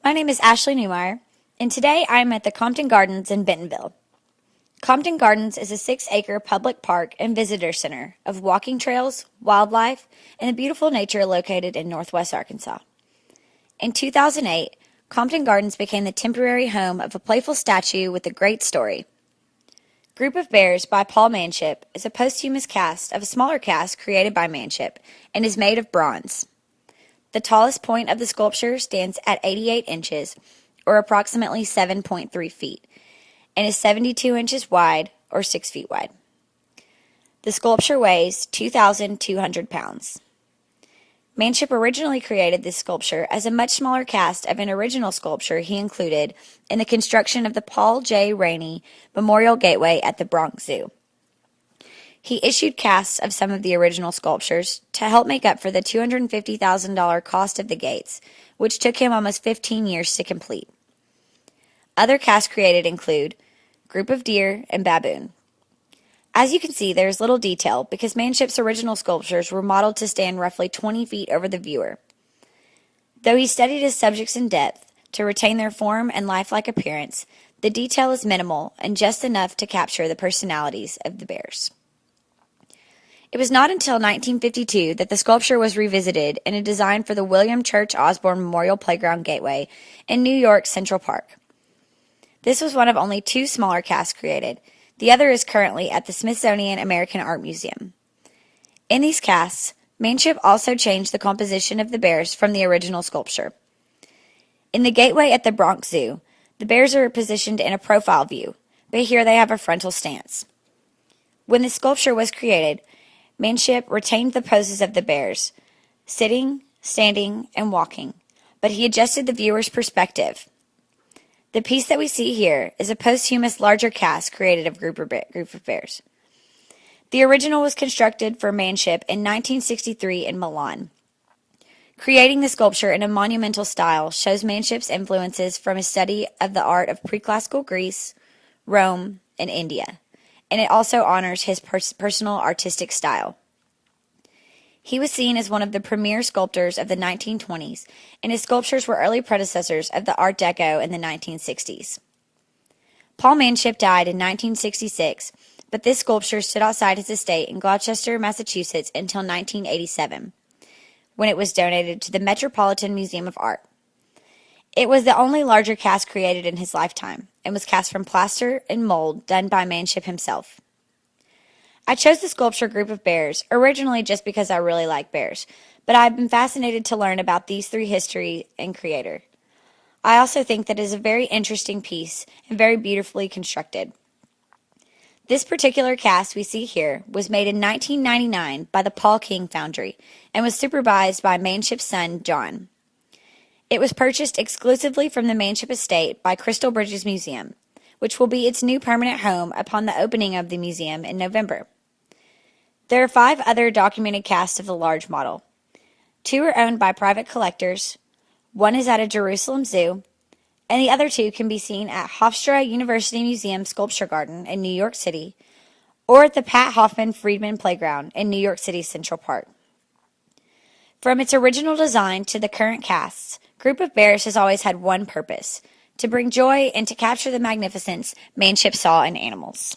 My name is Ashley Neumeier, and today I am at the Compton Gardens in Bentonville. Compton Gardens is a 6-acre public park and visitor center of walking trails, wildlife, and the beautiful nature located in northwest Arkansas. In 2008, Compton Gardens became the temporary home of a playful statue with a great story. Group of Bears by Paul Manship is a posthumous cast of a smaller cast created by Manship and is made of bronze. The tallest point of the sculpture stands at 88 inches, or approximately 7.3 feet, and is 72 inches wide, or 6 feet wide. The sculpture weighs 2,200 pounds. Manship originally created this sculpture as a much smaller cast of an original sculpture he included in the construction of the Paul J. Rainey Memorial Gateway at the Bronx Zoo. He issued casts of some of the original sculptures to help make up for the $250,000 cost of the gates, which took him almost 15 years to complete. Other casts created include Group of Deer and Baboon. As you can see, there is little detail because Manship's original sculptures were modeled to stand roughly 20 feet over the viewer. Though he studied his subjects in depth to retain their form and lifelike appearance, the detail is minimal and just enough to capture the personalities of the bears. It was not until 1952 that the sculpture was revisited in a design for the William Church Osborne Memorial Playground Gateway in New York's Central Park. This was one of only 2 smaller casts created. The other is currently at the Smithsonian American Art Museum. In these casts, Manship also changed the composition of the bears from the original sculpture. In the gateway at the Bronx Zoo, the bears are positioned in a profile view, but here they have a frontal stance. When the sculpture was created, Manship retained the poses of the bears, sitting, standing, and walking, but he adjusted the viewer's perspective. The piece that we see here is a posthumous larger cast created of Group of Bears. The original was constructed for Manship in 1963 in Milan. Creating the sculpture in a monumental style shows Manship's influences from his study of the art of pre-classical Greece, Rome, and India, and it also honors his personal artistic style. He was seen as one of the premier sculptors of the 1920s, and his sculptures were early predecessors of the Art Deco in the 1960s. Paul Manship died in 1966, but this sculpture stood outside his estate in Gloucester, Massachusetts until 1987, when it was donated to the Metropolitan Museum of Art. It was the only larger cast created in his lifetime, and was cast from plaster and mold done by Manship himself. I chose the sculpture Group of Bears originally just because I really like bears, but I've been fascinated to learn about these 3 history and creator. I also think that it is a very interesting piece and very beautifully constructed. This particular cast we see here was made in 1999 by the Paul King Foundry and was supervised by Manship's son, John. It was purchased exclusively from the Manship estate by Crystal Bridges Museum, which will be its new permanent home upon the opening of the museum in November. There are 5 other documented casts of the large model. 2 are owned by private collectors, 1 is at a Jerusalem zoo, and the other 2 can be seen at Hofstra University Museum Sculpture Garden in New York City, or at the Pat Hoffman Friedman Playground in New York City's Central Park. From its original design to the current casts, Group of Bears has always had one purpose: to bring joy and to capture the magnificence Manship saw in animals.